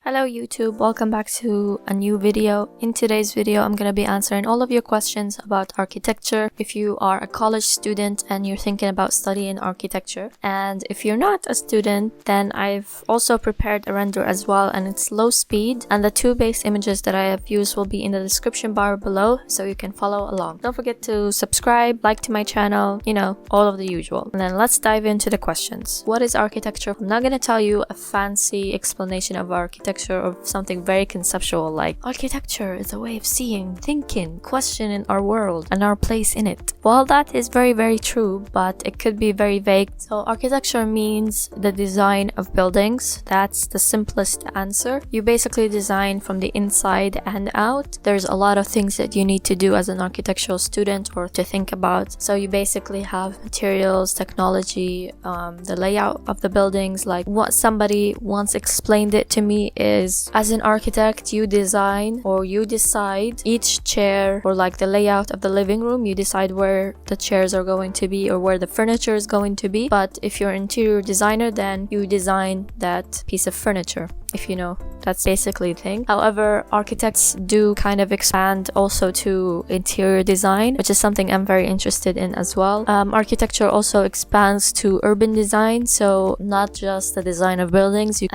Hello YouTube, welcome back to a new video. In today's video, I'm gonna be answering all of your questions about architecture if you are a college student and you're thinking about studying architecture. And if you're not a student, then I've also prepared a render as well, and it's low speed. And the two base images that I have used will be in the description bar below, so you can follow along. Don't forget to subscribe, like to my channel, all of the usual. And then let's dive into the questions. What is architecture? I'm not gonna tell you a fancy explanation of architecture of something very conceptual like architecture is a way of seeing, thinking, questioning our world and our place in it. Well, that is very, very true, but it could be very vague. So architecture means the design of buildings. That's the simplest answer. You basically design from the inside and out. There's a lot of things that you need to do as an architectural student or to think about. So you basically have materials, technology, the layout of the buildings. Like what somebody once explained it to me is, as an architect, you design or you decide each chair, or like the layout of the living room, you decide where the chairs are going to be or where the furniture is going to be. But if you're an interior designer, then you design that piece of furniture, if you know. That's basically the thing. However, architects do kind of expand also to interior design, which is something I'm very interested in as well. Architecture also expands to urban design, so not just the design of buildings. You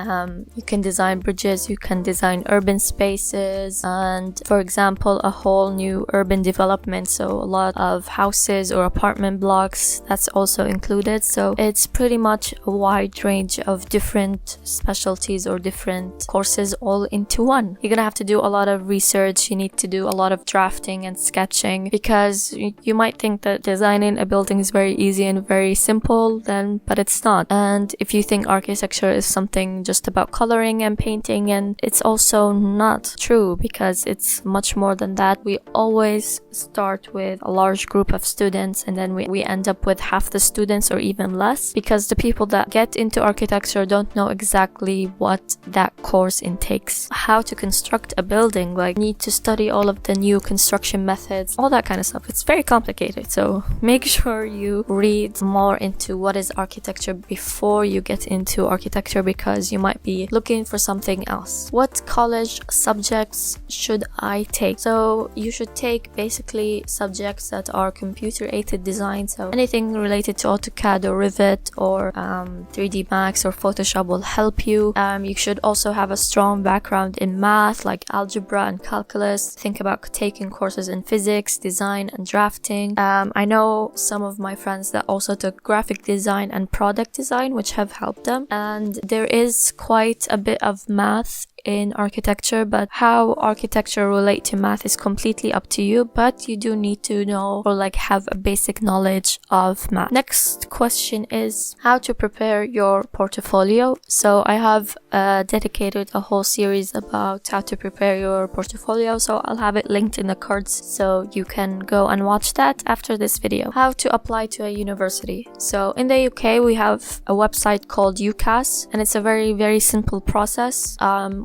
can design bridges, you can design urban spaces, and for example, a whole new urban development, so a lot of houses or apartment blocks, that's also included. So it's pretty much a wide range of different specialties or different courses all into one. You're gonna have to do a lot of research, you need to do a lot of drafting and sketching, because you might think that designing a building is very easy and very simple, but it's not. And if you think architecture is something just about coloring and painting, and it's also not true, because it's much more than that. We always start with a large group of students, and then we end up with half the students or even less, because the people that get into architecture don't know exactly what that course intakes. How to construct a building, like need to study all of the new construction methods, all that kind of stuff. It's very complicated, so make sure you read more into what is architecture before you get into architecture, because you might be looking for something else. What college subjects should I take? So you should take basically subjects that are computer-aided design, so anything related to AutoCAD or Revit or 3D Max or Photoshop will help you. You should also have a strong background in math, like algebra and calculus. Think about taking courses in physics, design, and drafting. I know some of my friends that also took graphic design and product design, which have helped them. And there is quite a bit of math in architecture, but how architecture relate to math is completely up to you, but you do need to know or like have a basic knowledge of math. Next question is how to prepare your portfolio. So I have dedicated a whole series about how to prepare your portfolio, so I'll have it linked in the cards so you can go and watch that after this video. How to apply to a university. So in the UK we have a website called UCAS, and it's a very, very simple process.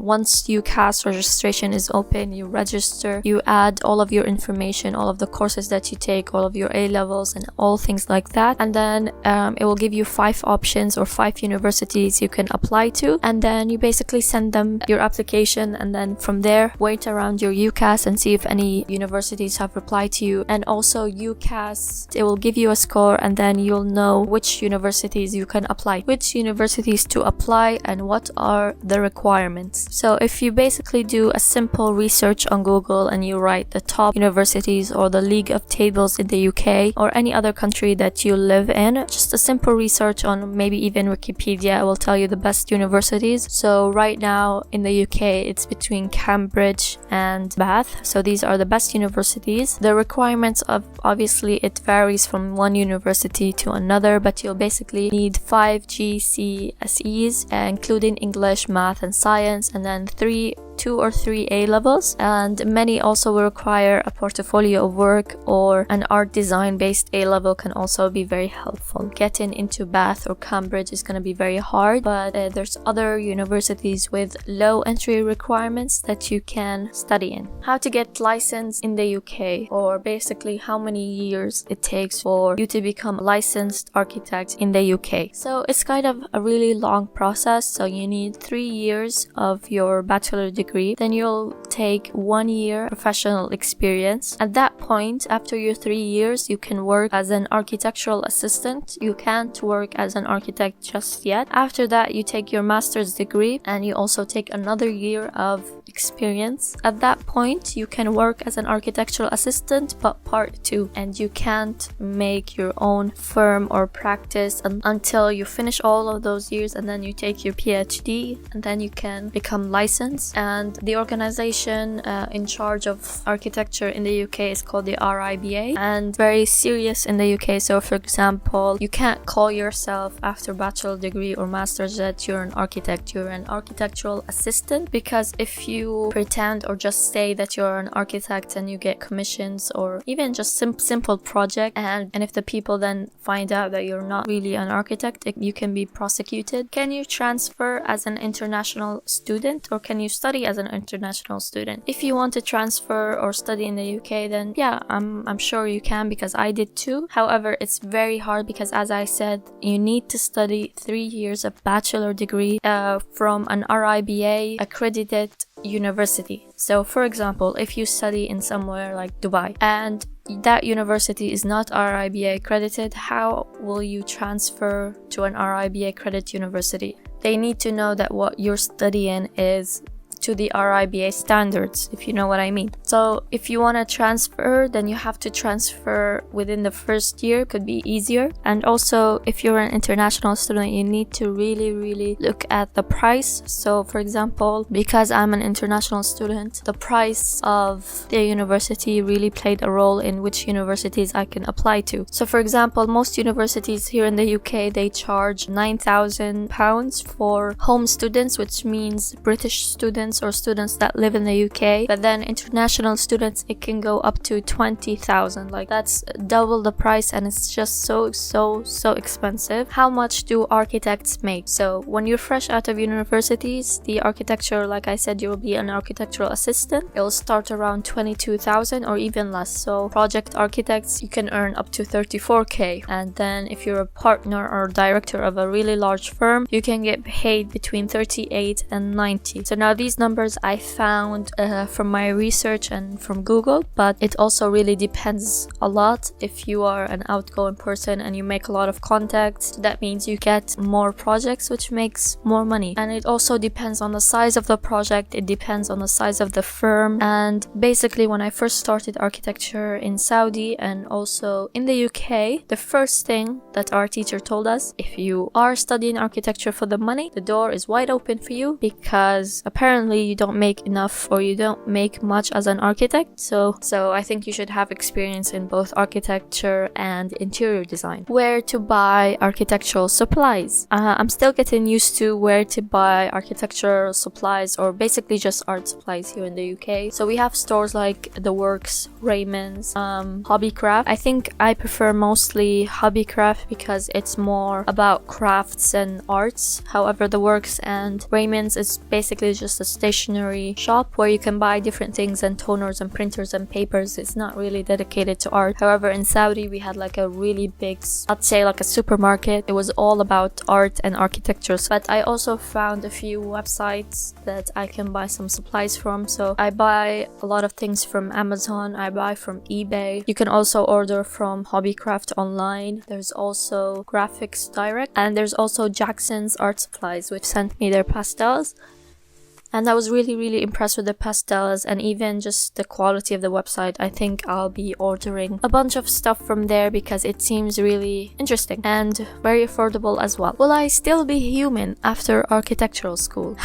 Once UCAS registration is open, you register, you add all of your information, all of the courses that you take, all of your A-levels and all things like that, and then it will give you 5 options or 5 universities you can apply to, and then you basically send them your application, and then from there wait around your UCAS and see if any universities have replied to you. And also UCAS, it will give you a score, and then you'll know which universities you can apply, which universities to apply, and what are the requirements. So if you basically do a simple research on Google and you write the top universities or the league of tables in the UK or any other country that you live in, just a simple research on maybe even Wikipedia will tell you the best universities. So right now in the UK it's between Cambridge and Bath, so these are the best universities. The requirements of, obviously it varies from one university to another, but you'll basically need 5 GCSEs including English, math and science, and then 3 2 or 3 A levels, and many also will require a portfolio of work, or an art design based A level can also be very helpful. Getting into Bath or Cambridge is going to be very hard, but there's other universities with low entry requirements that you can study in. How to get licensed in the UK, or basically how many years it takes for you to become a licensed architect in the UK. So it's kind of a really long process. So you need 3 years of your bachelor degree, then you'll take 1 year professional experience. At that point, after your 3 years, you can work as an architectural assistant. You can't work as an architect just yet. After that, you take your master's degree, and you also take another year of experience. At that point, you can work as an architectural assistant, but part 2, and you can't make your own firm or practice until you finish all of those years, and then you take your PhD, and then you can become licensed. And the organization in charge of architecture in the UK is called the RIBA, and very serious in the UK. So for example, you can't call yourself after bachelor degree or master's that you're an architect. You're an architectural assistant, because if you pretend or just say that you're an architect and you get commissions or even just simple project, and if the people then find out that you're not really an architect, you can be prosecuted. Can you transfer as an international student, or can you study as an international student? If you want to transfer or study in the UK, then yeah, I'm sure you can, because I did too. However, it's very hard because, as I said, you need to study 3 years of bachelor degree from an RIBA accredited university. So for example, if you study in somewhere like Dubai and that university is not RIBA accredited, how will you transfer to an RIBA accredited university? They need to know that what you're studying is to the RIBA standards, if you know what I mean. So if you want to transfer, then you have to transfer within the first year, could be easier. And also, if you're an international student, you need to really look at the price. So for example, because I'm an international student, the price of the university really played a role in which universities I can apply to. So for example, most universities here in the UK, they charge £9,000 for home students, which means British students or students that live in the UK. But then international students, it can go up to 20,000. Like, that's double the price, and it's just so expensive. How much do architects make? So when you're fresh out of universities, the architecture, like I said, you will be an architectural assistant. It will start around 22,000 or even less. So project architects, you can earn up to 34k. And then if you're a partner or director of a really large firm, you can get paid between 38 and 90. So now these numbers I found from my research and from Google, but it also really depends a lot. If you are an outgoing person and you make a lot of contacts, that means you get more projects, which makes more money. And it also depends on the size of the project, it depends on the size of the firm. And basically, when I first started architecture in Saudi and also in the UK, the first thing that our teacher told us, if you are studying architecture for the money, the door is wide open for you, because apparently you don't make enough or you don't make much as an architect. So I think you should have experience in both architecture and interior design. Where to buy architectural supplies? I'm still getting used to where to buy architectural supplies, or basically just art supplies here in the UK. So we have stores like The Works, Raymond's, Hobbycraft. I think I prefer mostly Hobbycraft because it's more about crafts and arts. However, The Works and Raymond's is basically just a stationery shop where you can buy different things and toners and printers and papers. It's not really dedicated to art. However, in Saudi we had like a really big, I'd say like a supermarket. It was all about art and architecture. But I also found a few websites that I can buy some supplies from. So I buy a lot of things from Amazon, I buy from eBay. You can also order from Hobbycraft online. There's also Graphics Direct, and there's also Jackson's Art Supplies, which sent me their pastels. And I was really impressed with the pastels and even just the quality of the website. I think I'll be ordering a bunch of stuff from there because it seems really interesting and very affordable as well. Will I still be human after architectural school?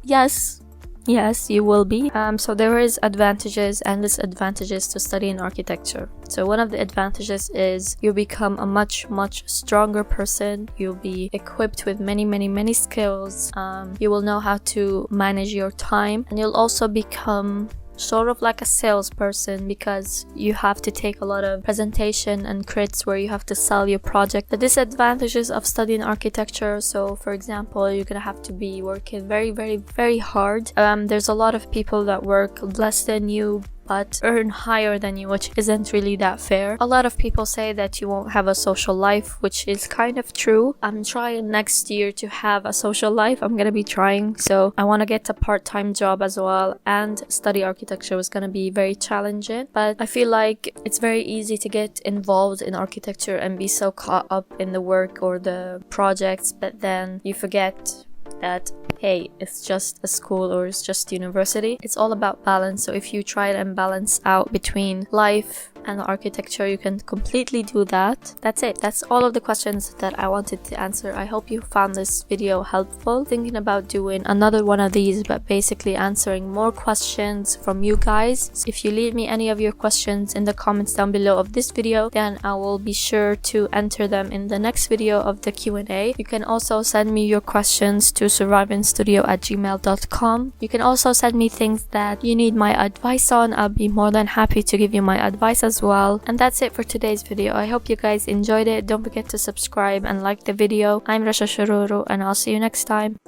Yes. Yes, you will be. So there is advantages and disadvantages to studying architecture. So one of the advantages is you become a much stronger person. You'll be equipped with many skills. You will know how to manage your time, and you'll also become sort of like a salesperson, because you have to take a lot of presentation and crits where you have to sell your project. The disadvantages of studying architecture, so for example, you're gonna have to be working very hard. There's a lot of people that work less than you but earn higher than you, which isn't really that fair. A lot of people say that you won't have a social life, which is kind of true. I'm trying next year to have a social life. I'm gonna be trying, so I want to get a part-time job as well, and study architecture was gonna be very challenging. But I feel like it's very easy to get involved in architecture and be so caught up in the work or the projects, but then you forget that, hey, it's just a school or it's just university. It's all about balance. So if you try and balance out between life and architecture, you can completely do that. That's it. That's all of the questions that I wanted to answer. I hope you found this video helpful. Thinking about doing another one of these, but basically answering more questions from you guys. So if you leave me any of your questions in the comments down below of this video, then I will be sure to enter them in the next video of the Q&A. You can also send me your questions to survivingstudio@gmail.com. You can also send me things that you need my advice on. I'll be more than happy to give you my advice as well. And that's it for today's video. I hope you guys enjoyed it. Don't forget to subscribe and like the video. I'm Rasha Shururu, and I'll see you next time.